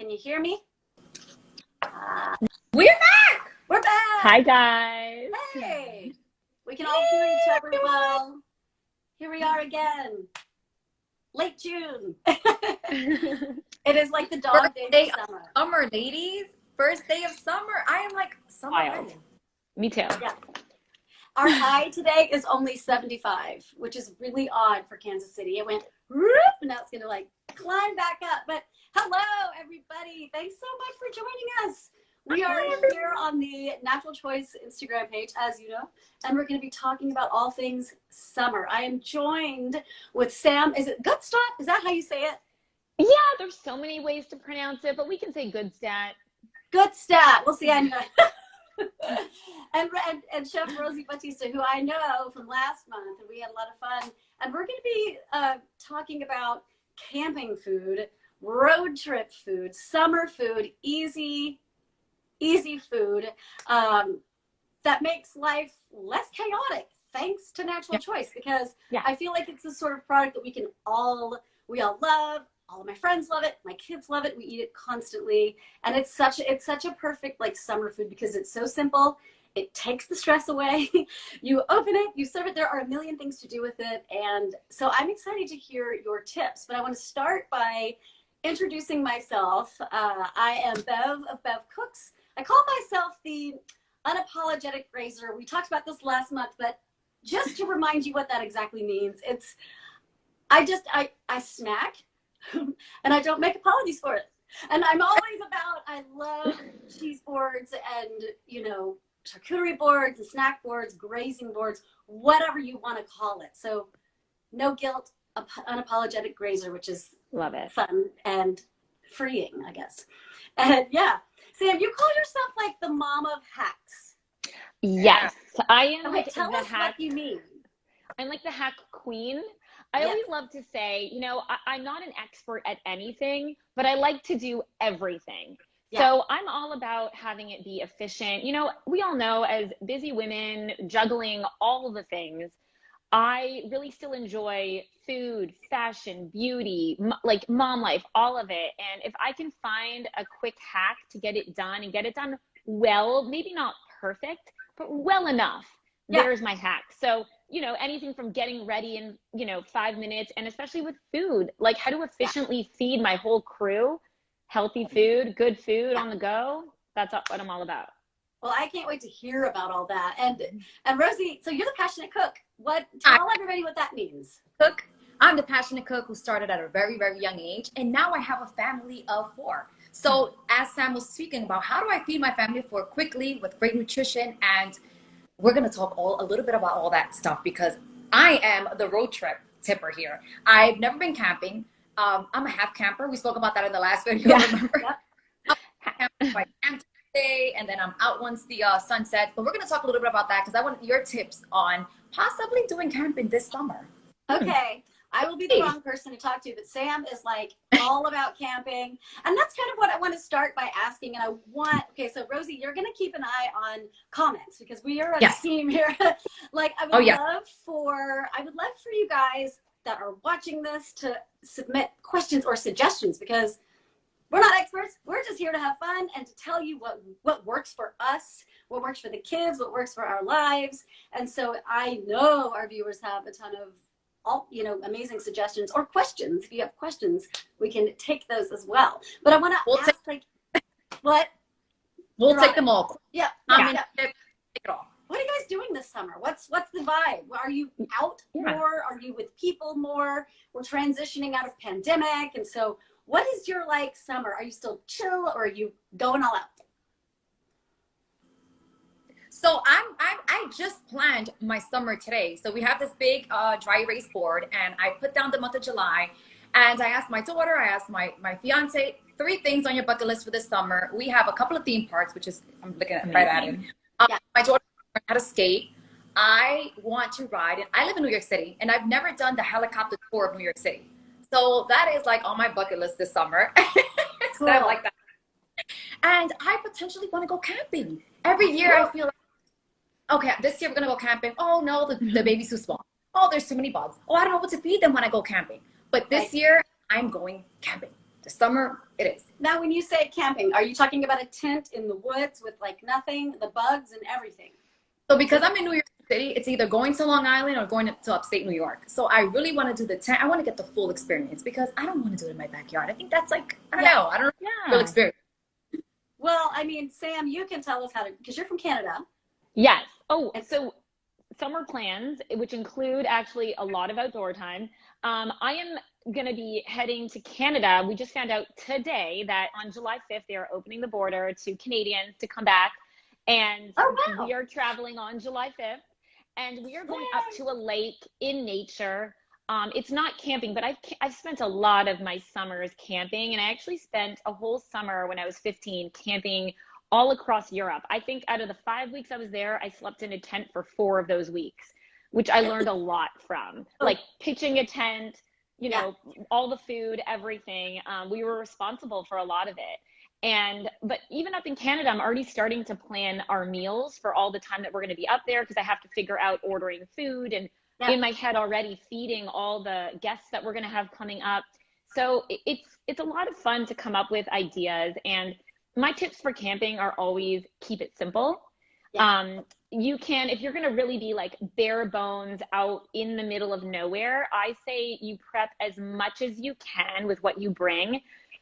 Can you hear me? We're back! We're back! Hi, guys. Hey! We can all hear each other well. Here we are again. Late June. It is like the dog day of summer. Summer, ladies. First day of summer. I am like summer ready. Me too. Yeah. Our high today is only 75, which is really odd for Kansas City. It went whoop, and now it's going to like climb back up. But hello, everybody. Thanks so much for joining us. We are here on the Natural Choice Instagram page, as you know, and we're going to be talking about all things summer. I am joined with Sam. Is it Goodstat? Is that how you say it? Yeah, there's so many ways to pronounce it, but we can say Goodstat. Goodstat. We'll see. I know. and Chef Rosie Batista, who I know from last month, and we had a lot of fun. And we're going to be talking about camping food, road trip food, summer food, easy food that makes life less chaotic, thanks to Natural Choice, because I feel like it's the sort of product that we all love. All of my friends love it. My kids love it. We eat it constantly. And it's such a perfect like summer food because it's so simple. It takes the stress away. You open it, you serve it. There are a million things to do with it. And so I'm excited to hear your tips. But I want to start by introducing myself. I am Bev of Bev Cooks. I call myself the unapologetic raiser. We talked about this last month, but just to remind you what that exactly means, it's I snack. And I don't make apologies for it. And I'm always about, I love cheese boards and, charcuterie boards and snack boards, grazing boards, whatever you want to call it. So no guilt, unapologetic grazer, which is Love it. Fun and freeing, I guess. And yeah, Sam, you call yourself like the mom of hacks. Yes, I am. Okay, tell us what you mean. I'm like the hack queen. I always love to say, I'm not an expert at anything, but I like to do everything. Yeah. So I'm all about having it be efficient. We all know as busy women juggling all the things, I really still enjoy food, fashion, beauty, like mom life, all of it. And if I can find a quick hack to get it done and get it done well, maybe not perfect, but well enough, there's my hack. So anything from getting ready in, 5 minutes, and especially with food, like how to efficiently feed my whole crew, healthy food, good food on the go. That's what I'm all about. Well, I can't wait to hear about all that. And Rosie, so you're the passionate cook. Tell everybody what that means. Cook. I'm the passionate cook who started at a very, very young age, and now I have a family of 4. So as Sam was speaking about, how do I feed my family of 4 quickly with great nutrition? And we're going to talk a little bit about all that stuff because I am the road trip tipper here. I've never been camping. I'm a half camper. We spoke about that in the last video, remember? I'm a camp today, and then I'm out once the sun sets. But we're going to talk a little bit about that because I want your tips on possibly doing camping this summer. Okay. I will be the wrong person to talk to, but Sam is like all about camping. And that's kind of what I want to start by asking. And so Rosie, you're going to keep an eye on comments because we are a team here. Like I would love for you guys that are watching this to submit questions or suggestions because we're not experts. We're just here to have fun and to tell you what works for us, what works for the kids, what works for our lives. And so I know our viewers have a ton of amazing suggestions or questions. If you have questions, we can take those as well. But I want to ask, what? We'll take them all. Yeah. Take it all. What are you guys doing this summer? What's the vibe? Are you out more? Are you with people more? We're transitioning out of pandemic, and so what is your summer? Are you still chill or are you going all out? So I just planned my summer today. So we have this big dry erase board, and I put down the month of July, and I asked my daughter, I asked my fiance, 3 things on your bucket list for this summer. We have a couple of theme parks, which is I'm looking at right at it. My daughter had to skate. I want to ride, and I live in New York City, and I've never done the helicopter tour of New York City. So that is on my bucket list this summer. Cool. I like that. And I potentially want to go camping. Every year I feel like, okay, this year we're going to go camping. Oh, no, the baby's too small. Oh, there's too many bugs. Oh, I don't know what to feed them when I go camping. But this year, I'm going camping. The summer, it is. Now, when you say camping, are you talking about a tent in the woods with like nothing, the bugs and everything? So because I'm in New York City, it's either going to Long Island or going to upstate New York. So I really want to do the tent. I want to get the full experience because I don't want to do it in my backyard. I think that's like, I don't know. I don't know. Full experience. Well, I mean, Sam, you can tell us how to, because you're from Canada. Yes. Oh, so summer plans, which include actually a lot of outdoor time. I am going to be heading to Canada. We just found out today that on July 5th, they are opening the border to Canadians to come back. And we are traveling on July 5th. And we are going up to a lake in nature. It's not camping, but I've spent a lot of my summers camping. And I actually spent a whole summer when I was 15 camping all across Europe. I think out of the 5 weeks I was there, I slept in a tent for 4 of those weeks, which I learned a lot from. Like pitching a tent, you know, all the food, everything. We were responsible for a lot of it. But even up in Canada, I'm already starting to plan our meals for all the time that we're going to be up there because I have to figure out ordering food and in my head already feeding all the guests that we're going to have coming up. So it's a lot of fun to come up with ideas. And my tips for camping are always keep it simple. You can, if you're going to really be like bare bones out in the middle of nowhere, I say you prep as much as you can with what you bring.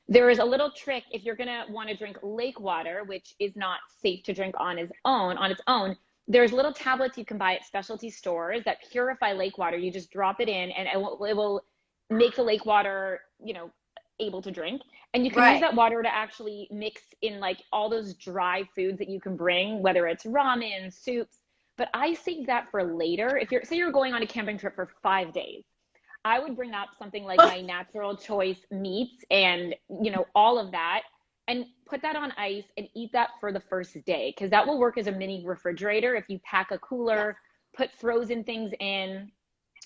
There is a little trick if you're going to want to drink lake water, which is not safe to drink on its own. There's little tablets you can buy at specialty stores that purify lake water. You just drop it in and it will make the lake water, you know, able to drink. And you can use that water to actually mix in like all those dry foods that you can bring, whether it's ramen, soups. But I save that for later. If you're, say you're going on a camping trip for 5 days, I would bring up something like my natural choice meats and, you know, all of that and put that on ice and eat that for the first day. Cause that will work as a mini refrigerator. If you pack a cooler, put frozen things in,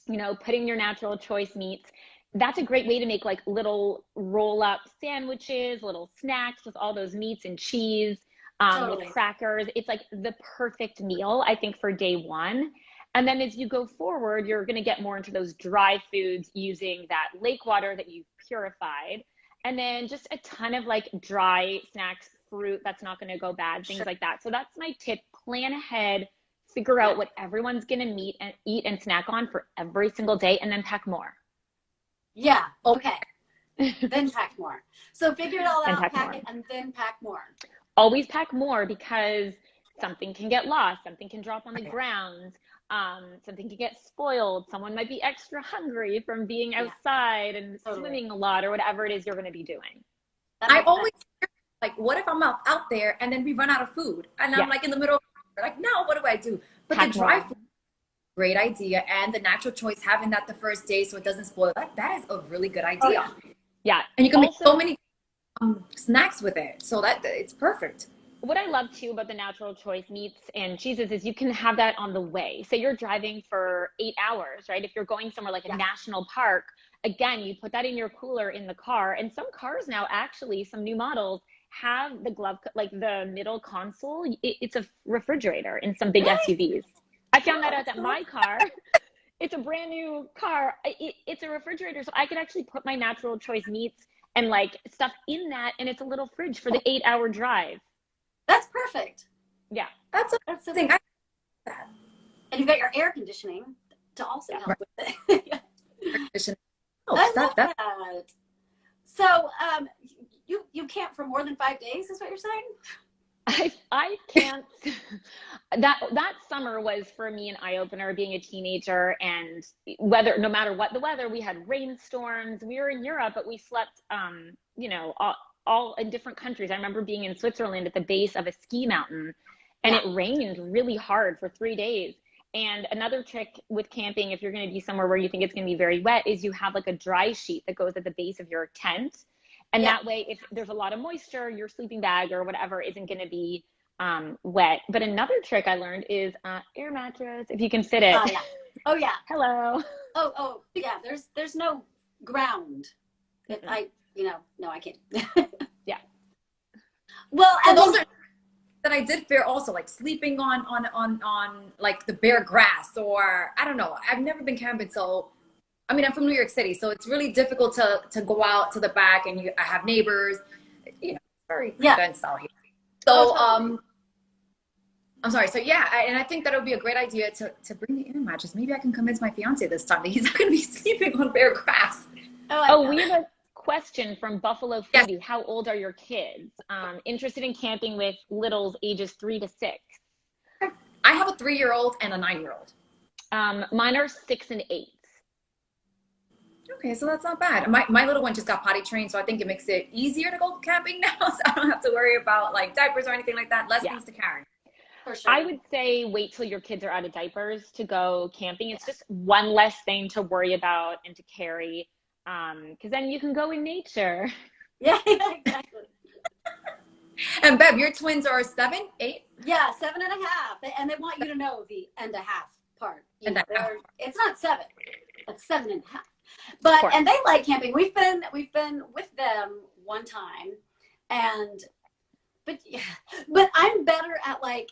you know, putting your natural choice meats. That's a great way to make like little roll up sandwiches, little snacks with all those meats and cheese, with crackers. It's like the perfect meal, I think, for day one. And then as you go forward, you're going to get more into those dry foods using that lake water that you've purified. And then just a ton of like dry snacks, fruit that's not going to go bad, things like that. So that's my tip. Plan ahead, figure out what everyone's going to eat and snack on for every single day, and then pack more. Yeah. Okay. Then pack more. So figure it all out, pack it, and then pack more. Always pack more because something can get lost. Something can drop on the ground. Something can get spoiled. Someone might be extra hungry from being outside and swimming a lot or whatever it is you're going to be doing. I always like, what if I'm out there and then we run out of food and I'm like in the middle, like, now what do I do? But the dry food, great idea. And the natural choice, having that the first day so it doesn't spoil. That is a really good idea. Yeah. And you can make so many snacks with it. So that it's perfect. What I love too about the natural choice meats and cheeses is you can have that on the way. Say you're driving for 8 hours, right? If you're going somewhere like a national park, again, you put that in your cooler in the car. And some cars now, actually, some new models have the glove, like the middle console. It's a refrigerator in some big SUVs. I found that out that my car, it's a brand new car. It's a refrigerator. So I could actually put my natural choice meats and like stuff in that. And it's a little fridge for the 8-hour drive. That's perfect. Yeah. That's the thing. And you've got your air conditioning to also help with it. So you camp for more than 5 days is what you're saying? I can't. That summer was for me an eye-opener, being a teenager, and no matter what the weather, we had rainstorms. We were in Europe, but we slept you know, all in different countries. I remember being in Switzerland at the base of a ski mountain, and it rained really hard for 3 days. And another trick with camping, if you're going to be somewhere where you think it's going to be very wet, is you have like a dry sheet that goes at the base of your tent. And that way, if there's a lot of moisture, your sleeping bag or whatever isn't going to be wet. But another trick I learned is air mattress, if you can fit it. Oh yeah. Hello. Oh yeah. There's no ground. No, I can't. Yeah. Well, and those are that I did fear also, like sleeping on like the bare grass, or I don't know. I've never been camping, so I mean, I'm from New York City, so it's really difficult to go out to the back and I have neighbors. You know, very condensed out here. So, I'm sorry. So yeah, and I think that it would be a great idea to bring the air mattress. Maybe I can convince my fiance this time that he's not going to be sleeping on bare grass. Oh, we have a question from Buffalo Yes. Foodie. How old are your kids? Interested in camping with littles ages 3 to 6. I have a 3-year-old and a 9-year-old. Mine are 6 and 8. Okay, so that's not bad. My little one just got potty trained, so I think it makes it easier to go camping now. So I don't have to worry about like diapers or anything like that. Less things to carry. For sure. I would say wait till your kids are out of diapers to go camping. It's just one less thing to worry about and to carry, because then you can go in nature. Yeah, exactly. And Bev, your twins are 7, 8? Yeah, 7.5. And they want you to know the and a half part. It's not 7. It's 7.5. But and they like camping. We've been with them one time, but I'm better at like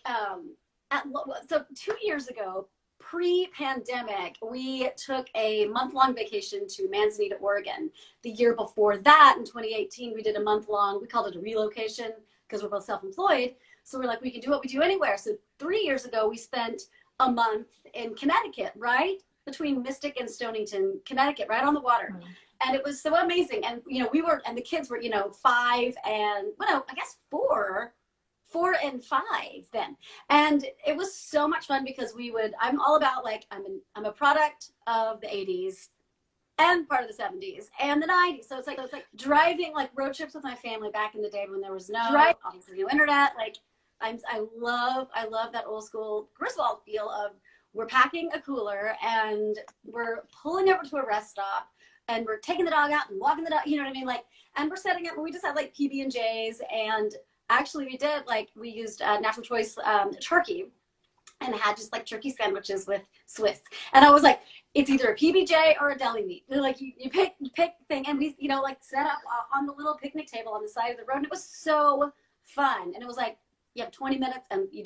so 2 years ago, pre-pandemic, we took a month-long vacation to Manzanita, Oregon. The year before that, in 2018, we did a month-long. We called it a relocation because we're both self-employed. So we're like, we can do what we do anywhere. So 3 years ago, we spent a month in Connecticut, right? Between Mystic and Stonington, Connecticut, right on the water. Mm-hmm. And it was so amazing. And, you know, and the kids were, 5 and, I guess 4 and 5 then. And it was so much fun because I'm all about like, I'm a product of the 80s and part of the 70s and the 90s. So it's like driving like road trips with my family back in the day when there was obviously no internet. Like I love that old school Griswold feel of, we're packing a cooler and we're pulling over to a rest stop and we're taking the dog out and walking the dog, you know what I mean? Like, and we're setting up, and we just had like PB&Js, and actually we used Natural Choice turkey and had just like turkey sandwiches with Swiss. And I was like, it's either a PB&J or a deli meat. Like you pick thing, and we, set up on the little picnic table on the side of the road. And it was so fun. And it was like, you have 20 minutes and you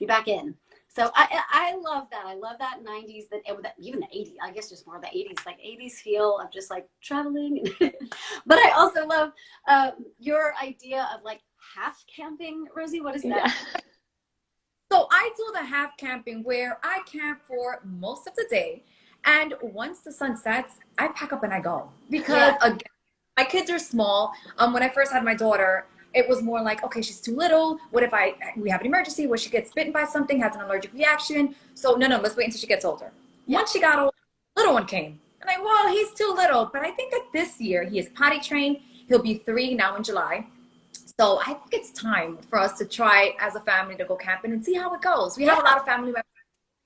back in. So I love that. I love that 90s, even the 80s, I guess just more the 80s, like 80s feel of just like traveling. But I also love your idea of like half camping, Rosie. What is that? Yeah. So I do the half camping where I camp for most of the day. And once the sun sets, I pack up and I go. Because again, my kids are small. When I first had my daughter, it was more like, okay, she's too little. What if we have an emergency where she gets bitten by something, has an allergic reaction? So no, let's wait until she gets older. Yeah. Once she got older, little one came. And well, he's too little. But I think that this year he is potty trained. He'll be 3 now in July. So I think it's time for us to try as a family to go camping and see how it goes. We have a lot of family members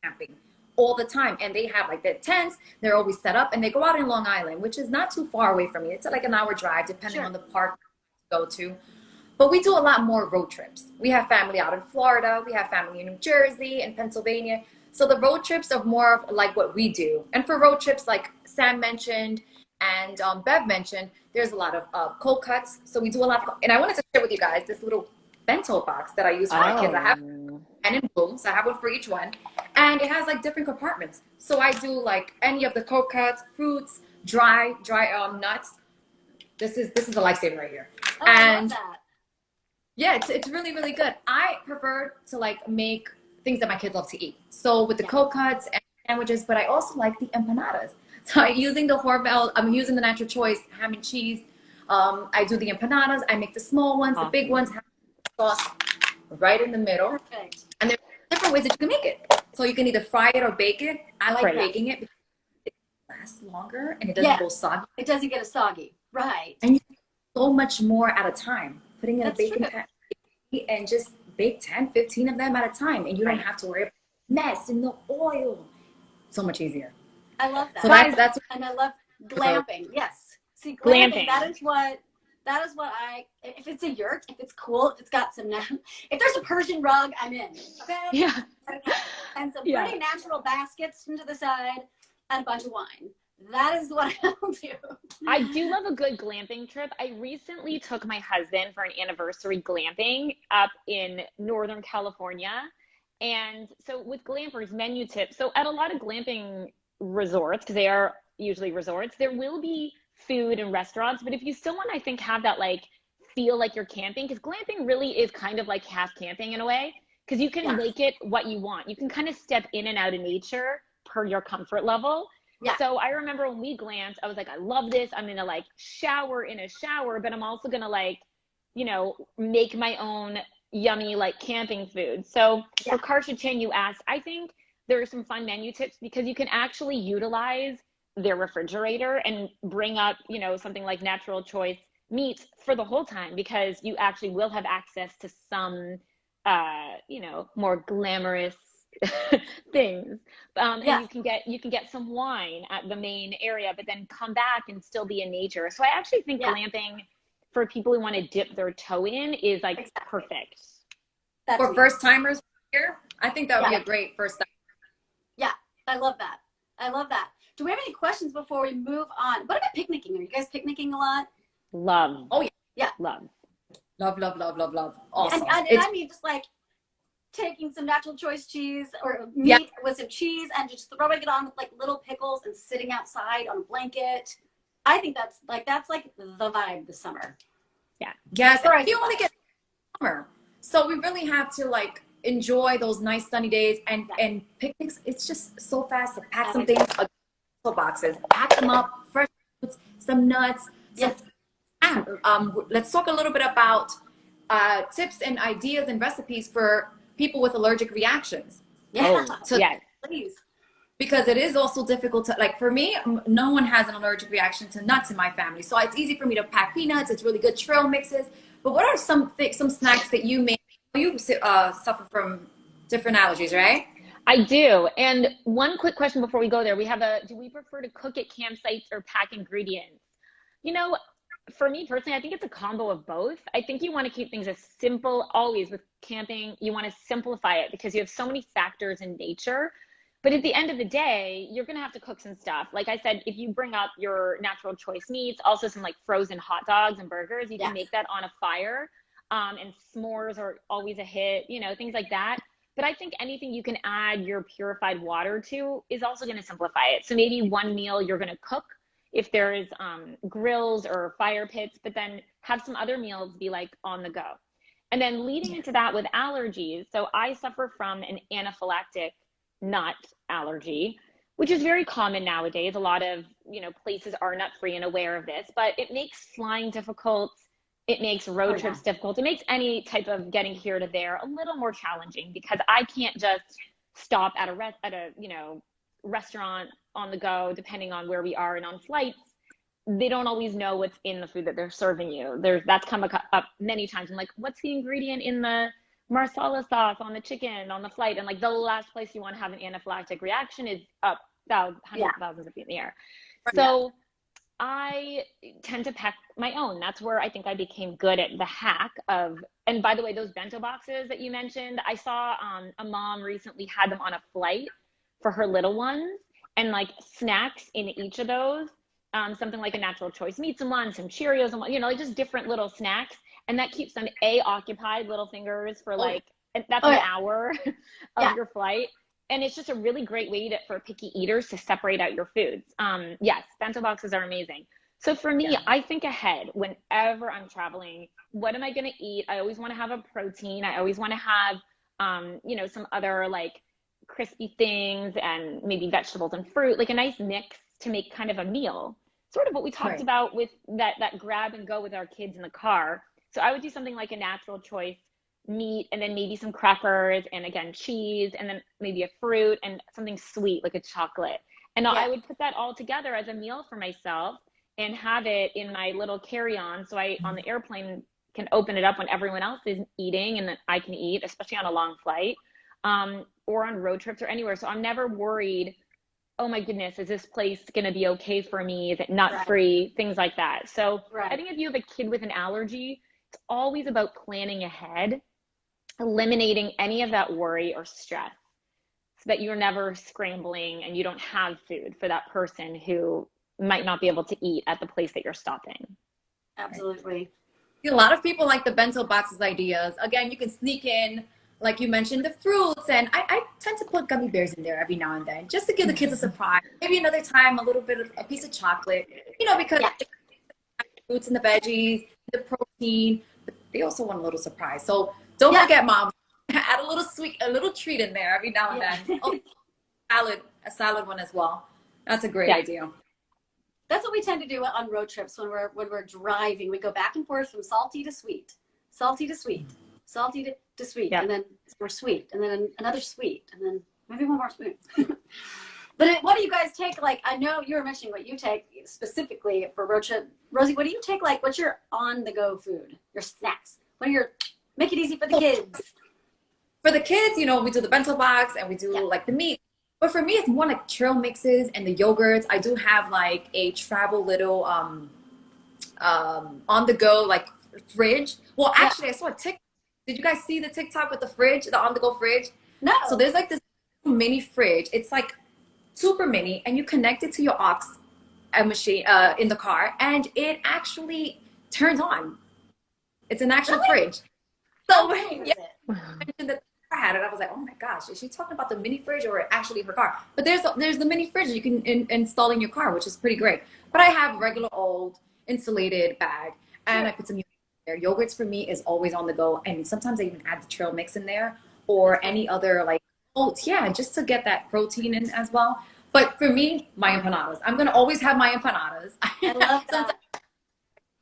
camping all the time. And they have like their tents. They're always set up. And they go out in Long Island, which is not too far away from me. It's like an hour drive, depending on the park to go to. But we do a lot more road trips. We have family out in Florida. We have family in New Jersey and Pennsylvania. So the road trips are more of like what we do. And for road trips, like Sam mentioned and Bev mentioned, there's a lot of cold cuts. So we do a lot of, and I wanted to share with you guys this little bento box that I use for my kids. I have, and in blue, so I have one for each one. And it has like different compartments. So I do like any of the cold cuts, fruits, dry nuts. This is a lifesaver right here. Oh, I love that. Yeah, it's really, really good. I prefer to like make things that my kids love to eat. So with the cold cuts and sandwiches, but I also like the empanadas. So I'm using the Natural Choice ham and cheese. I do the empanadas. I make the small ones, the big ones, have sauce right in the middle. Perfect. And there's different ways that you can make it. So you can either fry it or bake it. I like baking it because it lasts longer and it doesn't go soggy. It doesn't get soggy. Right. And you can so much more at a time. Putting in a baking pan and just bake 10, 15 of them at a time. And you don't have to worry about mess in the oil. So much easier. I love that. So that's and I love glamping. Yes. See, glamping. That is what if it's a yurt, if it's cool, if it's got some, if there's a Persian rug, I'm in. Okay. Yeah. And some pretty natural baskets to the side and a bunch of wine. That is what I'll do. I do love a good glamping trip. I recently took my husband for an anniversary glamping up in Northern California. And so with glampers, menu tips. So at a lot of glamping resorts, because they are usually resorts, there will be food and restaurants. But if you still want to, I think, have that like feel like you're camping, because glamping really is kind of like half camping in a way, because you can make it what you want. You can kind of step in and out of nature per your comfort level. So I remember when we glamped, I was like, I love this. I'm gonna like shower in a shower, but I'm also gonna like, you know, make my own yummy like camping food. So for Karchichen, you asked, I think there are some fun menu tips, because you can actually utilize their refrigerator and bring up, you know, something like natural choice meats for the whole time, because you actually will have access to some, you know, more glamorous things. And you can get some wine at the main area, but then come back and still be in nature. So I actually think glamping for people who want to dip their toe in is like perfect. For first timers here, I think that would be a great first time. Yeah, I love that. I love that. Do we have any questions before we move on? What about picnicking? Are you guys picnicking a lot? Love. Oh, yeah. Love. Love, love, love, love, love. Awesome. And I mean, just like taking some natural choice cheese or meat with some cheese and just throwing it on with like little pickles and sitting outside on a blanket. I think that's like the vibe this summer. Yeah. Yes. You only get summer. So we really have to like enjoy those nice sunny days, and picnics. It's just so fast to pack some things, boxes, pack them up, fresh fruits, some nuts. Let's talk a little bit about tips and ideas and recipes for people with allergic reactions. Please. Because it is also difficult to, like for me, no one has an allergic reaction to nuts in my family. So it's easy for me to pack peanuts. It's really good trail mixes. But what are some snacks that you make? You suffer from different allergies, right? I do. And one quick question before we go there. Do we prefer to cook at campsites or pack ingredients? You know, for me personally, I think it's a combo of both. I think you want to keep things as simple always with camping. You want to simplify it because you have so many factors in nature. But at the end of the day, you're going to have to cook some stuff. Like I said, if you bring up your natural choice meats, also some like frozen hot dogs and burgers, you can make that on a fire. And s'mores are always a hit, you know, things like that. But I think anything you can add your purified water to is also going to simplify it. So maybe one meal you're going to cook if there is grills or fire pits, but then have some other meals be like on the go. And then leading into that with allergies. So I suffer from an anaphylactic nut allergy, which is very common nowadays. A lot of, you know, places are nut free and aware of this, but it makes flying difficult. It makes road trips difficult. It makes any type of getting here to there a little more challenging, because I can't just stop at a you know, restaurant on the go, depending on where we are and on flights. They don't always know what's in the food that they're serving you. That's come up many times. I'm like, what's the ingredient in the marsala sauce on the chicken on the flight? And like the last place you want to have an anaphylactic reaction is up hundreds of thousands of feet in the air. So I tend to pack my own. That's where I think I became good at the hack of, and by the way, those bento boxes that you mentioned, I saw a mom recently had them on a flight for her little ones, and like snacks in each of those, something like a natural choice meats in one, some Cheerios and one, you know, like just different little snacks. And that keeps them occupied, little fingers, for like, that's an hour of your flight. And it's just a really great way for picky eaters to separate out your foods. Yes, bento boxes are amazing. So for me, I think ahead whenever I'm traveling. What am I going to eat? I always want to have a protein. I always want to have, you know, some other like crispy things and maybe vegetables and fruit, like a nice mix to make kind of a meal. Sort of what we talked about with that grab and go with our kids in the car. So I would do something like a natural choice meat, and then maybe some crackers, and again cheese, and then maybe a fruit and something sweet like a chocolate. And I would put that all together as a meal for myself and have it in my little carry-on, so I on the airplane can open it up when everyone else is eating, and then I can eat, especially on a long flight, or on road trips or anywhere. So I'm never worried, oh my goodness, is this place going to be okay for me? Is it nut free? Things like that. So I think if you have a kid with an allergy, it's always about planning ahead, eliminating any of that worry or stress, so that you're never scrambling and you don't have food for that person who might not be able to eat at the place that you're stopping. Absolutely. A lot of people like the bento boxes ideas. Again, you can sneak in like you mentioned, the fruits, and I tend to put gummy bears in there every now and then, just to give the kids a surprise. Maybe another time, a little bit of a piece of chocolate, because Yeah. the fruits and the veggies, the protein, but they also want a little surprise. So don't forget, mom, add a little treat in there every now and then. Oh, a salad one as well. That's a great idea. That's what we tend to do on road trips when we're driving. We go back and forth from salty to sweet, salty to sweet, salty to sweet, and then more sweet, and then another sweet, and then maybe one more sweet. But what do you guys take? Like, I know you were mentioning what you take specifically for road trip. Rosie, what do you take? Like, what's your on-the-go food? Your snacks? What are your, make it easy for the kids? For the kids, we do the bento box and we do like the meat. But for me, it's more like trail mixes and the yogurts. I do have like a travel little on the go like fridge. Well, actually, I saw a TikTok. Did you guys see the TikTok with the fridge, the on the go fridge? No. So there's like this mini fridge. It's like super mini, and you connect it to your aux machine in the car, and it actually turns on. It's an actual fridge. So when I had it, I was like, oh my gosh, is she talking about the mini fridge or actually her car? But there's the mini fridge you can install in your car, which is pretty great. But I have regular old insulated bag, and I put some yogurt there. Yogurts for me is always on the go, and sometimes I even add the trail mix in there or any other like oats, just to get that protein in as well. But for me, my empanadas. I'm gonna always have my empanadas. I love that.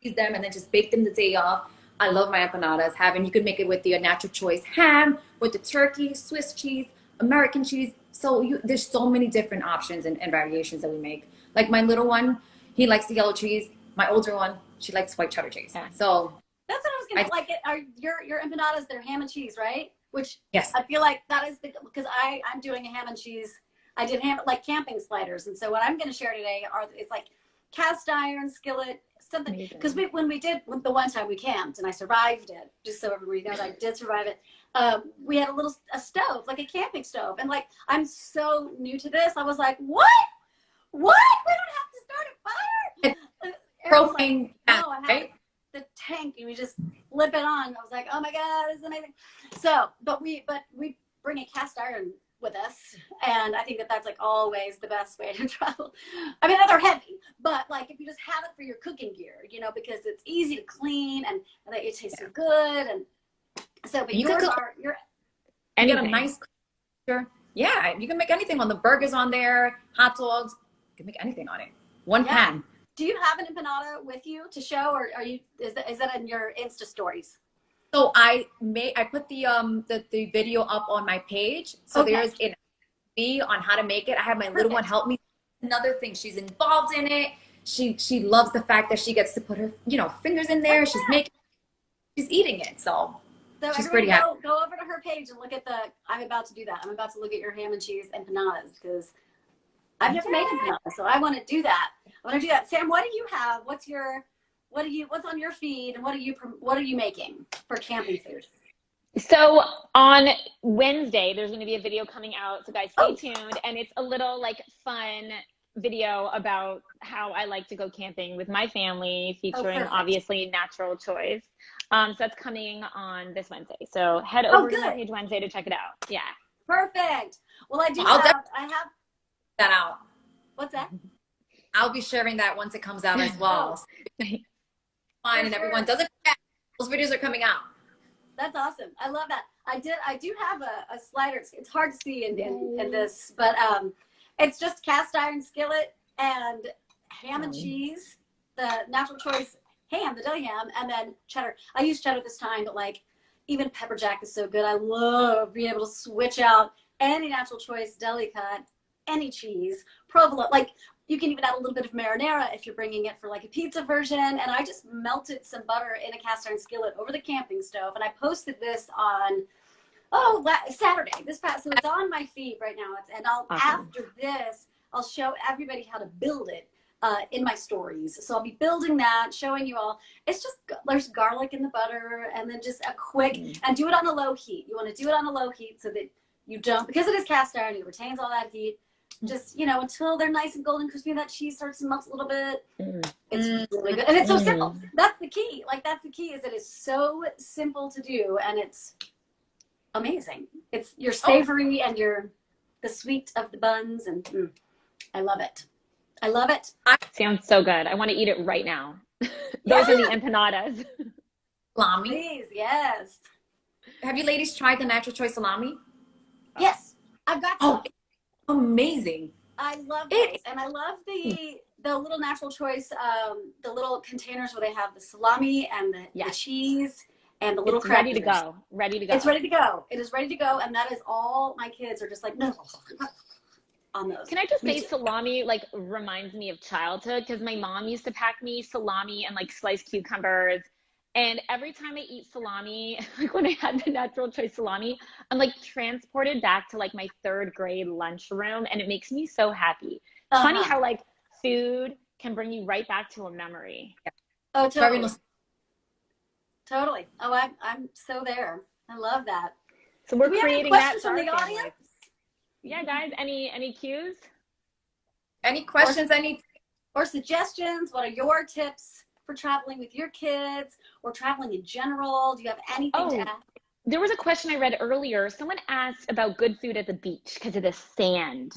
Use them and then just bake them the day off. I love my empanadas. You can make it with the natural choice ham, with the turkey, Swiss cheese, American cheese. So there's so many different options and variations that we make. Like my little one, he likes the yellow cheese. My older one, she likes white cheddar cheese. Yeah. So that's what I was gonna like. Are your empanadas? They're ham and cheese, right? Which yes, I feel like that is because I'm doing a ham and cheese. I did like camping sliders, and so what I'm going to share today it's like cast iron skillet something, because when the one time we camped and I survived it, just so everybody knows I did survive it. We had a stove, like a camping stove, and like I'm so new to this, I was like, what? We don't have to start a fire. Propane, no, I have the tank, and we just flip it on. I was like, oh my god, this is amazing. So, but we bring a cast iron with us, and I think that's like always the best way to travel. I mean, they're heavy, but like if you just have it for your cooking gear, because it's easy to clean and it tastes so good. And so, but you get a nice, you can make anything on the burgers on there, hot dogs. You can make anything on it. One pan. Do you have an empanada with you to show, or is that in your Insta stories? So I put the video up on my page. So there's an video on how to make it. I have my little one help me. Another thing, she's involved in it. She loves the fact that she gets to put her fingers in there. She's eating it. So she's pretty happy. Go over to her page and look at I'm about to do that. I'm about to look at your ham and cheese empanadas because I've never made empanadas, so I want to do that. Sam, what do you have? What's on your feed, and what are you making for camping food? So on Wednesday, there's going to be a video coming out. So guys, stay tuned. And it's a little like fun video about how I like to go camping with my family, featuring obviously natural choice. So that's coming on this Wednesday. So head over to my page Wednesday to check it out. Yeah. Perfect. Well, I have that out. What's that? I'll be sharing that once it comes out as well. Fine, and everyone doesn't forget, those videos are coming out. That's awesome. I love that. I do have a slider. It's hard to see in this, but it's just cast iron skillet and ham and cheese, the natural choice ham, the deli ham, and then cheddar. I use cheddar this time, but like even pepper jack is so good. I love being able to switch out any natural choice deli cut, any cheese, provolone. Like you can even add a little bit of marinara if you're bringing it for like a pizza version. And I just melted some butter in a cast iron skillet over the camping stove. And I posted this on, Saturday, this past, so it's on my feed right now. After this, I'll show everybody how to build it in my stories. So I'll be building that, showing you all. It's just, there's garlic in the butter and then just a quick, and do it on a low heat. You want to do it on a low heat so that you don't, because it is cast iron, it retains all that heat. Just, until they're nice and golden crispy and that cheese starts to melt a little bit. It's really good. And it's so simple. That's the key. Like, that's the key, is that it's so simple to do. And it's amazing. It's your savory and the sweet of the buns, and I love it. I love it. Sounds so good. I want to eat it right now. Those are the empanadas. Salami. Please, yes. Have you ladies tried the natural choice salami? Yes, I've got some. Oh, amazing. I love those, and I love the little natural choice, the little containers where they have the salami and the cheese and the little It's crackers. ready to go. Ready to go. It's ready to go. It is ready to go, and that is all my kids are just like, no, on those. Can I just say salami like reminds me of childhood, because my mom used to pack me salami and like sliced cucumbers. And every time I eat salami, like when I had the natural choice salami, I'm like transported back to like my 3rd grade lunchroom, and it makes me so happy. It's funny how like food can bring you right back to a memory. Oh, totally. Totally. Oh, I'm so there. I love that. So we're creating that from the audience. Yeah, guys. Any cues? Any questions? Or suggestions? What are your tips for traveling with your kids or traveling in general? Do you have anything to add? There was a question I read earlier. Someone asked about good food at the beach because of the sand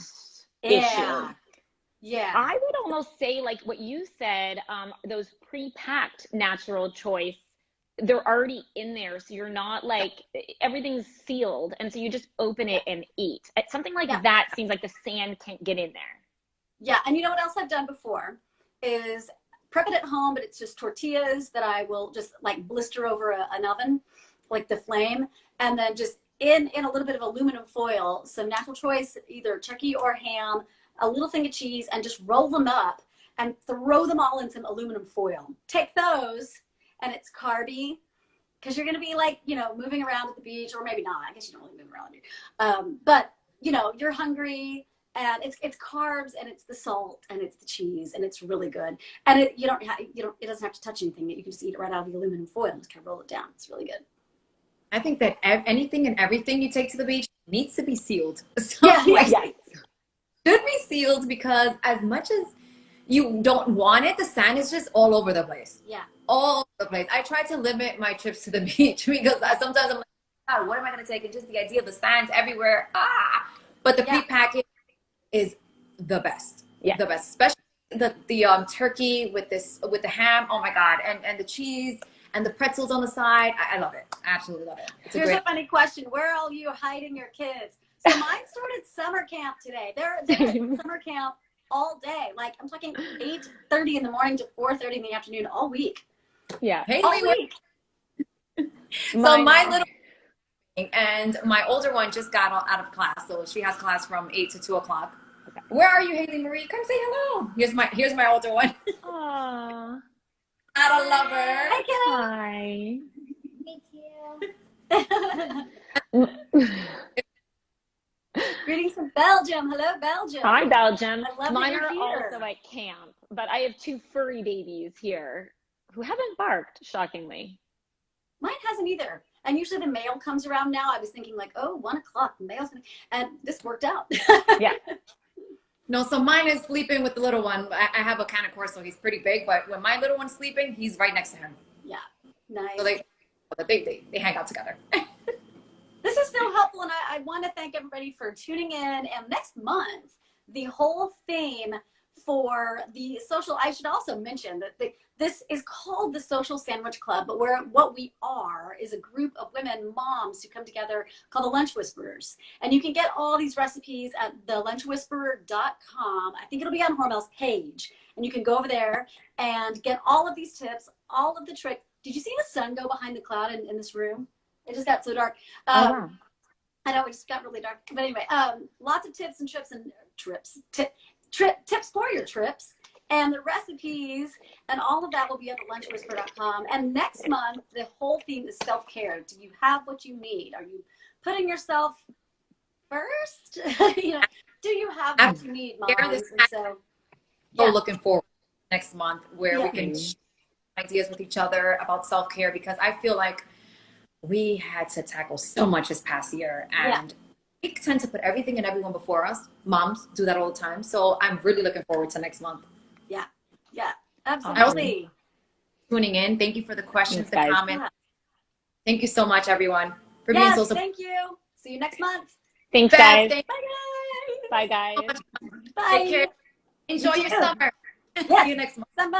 issue. Yeah. I would almost say like what you said, those pre-packed natural choice, they're already in there. So you're not like, everything's sealed. And so you just open it and eat. Something like that seems like the sand can't get in there. Yeah. And you know what else I've done before is prep it at home, but it's just tortillas that I will just like blister over an oven, like the flame, and then just in a little bit of aluminum foil, some natural choice, either turkey or ham, a little thing of cheese, and just roll them up and throw them all in some aluminum foil. Take those, and it's carby, because you're going to be like, moving around at the beach, or maybe not. I guess you don't really move around. But, you're hungry. And it's carbs, and it's the salt, and it's the cheese, and it's really good. And it doesn't have to touch anything. You can just eat it right out of the aluminum foil and just kind of roll it down. It's really good. I think that anything and everything you take to the beach needs to be sealed. So should be sealed, because as much as you don't want it, the sand is just all over the place. Yeah. All over the place. I try to limit my trips to the beach because sometimes I'm like, God, what am I going to take? And just the idea of the sands everywhere. But the pre-packaged is the best. Yeah. The best. Especially the turkey with the ham. Oh my God. And the cheese and the pretzels on the side. I love it. I absolutely love it. Here's a funny question. Where are you hiding your kids? So mine started summer camp today. They're in summer camp all day. Like I'm talking 8:30 in the morning to 4:30 in the afternoon all week. Yeah. All week. So my little and my older one just got out of class, so she has class from 8 to 2 o'clock. Okay. Where are you, Haley Marie? Come say hello. Here's my older one. Aww. Not a lover. Hi. Thank you. Greetings from Belgium. Hello, Belgium. Hi, Belgium. Mine are also at camp, but I have 2 furry babies here who haven't barked, shockingly. Mine hasn't either. And usually the mail comes around now. I was thinking like, 1 o'clock, the mail's gonna, and this worked out. Yeah. No, so mine is sleeping with the little one. I have a can of course, so he's pretty big, but when my little one's sleeping, he's right next to him. Yeah. Nice. So they hang out together. This is so helpful, and I want to thank everybody for tuning in. And next month, the whole theme for the social, I should also mention that this is called the Social Sandwich Club, but what we are is a group of women, moms, who come together called the Lunch Whisperers. And you can get all these recipes at thelunchwhisperer.com. I think it'll be on Hormel's page. And you can go over there and get all of these tips, all of the tricks. Did you see the sun go behind the cloud in this room? It just got so dark. Wow. I know it just got really dark. But anyway, lots of tips and tips for your trips, and the recipes and all of that will be at thelunchwhisperer.com. And next month, the whole theme is self-care. Do you have what you need? Are you putting yourself first? Do you have what you need, moms? And so, looking forward to next month where we can share ideas with each other about self-care, because I feel like we had to tackle so much this past year, and we tend to put everything and everyone before us. Moms do that all the time. So I'm really looking forward to next month. Yeah, absolutely. Tuning in. Thank you for the questions, the comments. Thank you so much, everyone. for being Yes, so supportive. thank you. See you next month. Thanks, Beth, guys. thank Bye, you so guys. much. Bye. Take care. Enjoy You your too. summer. Yes. See you next month. Summer.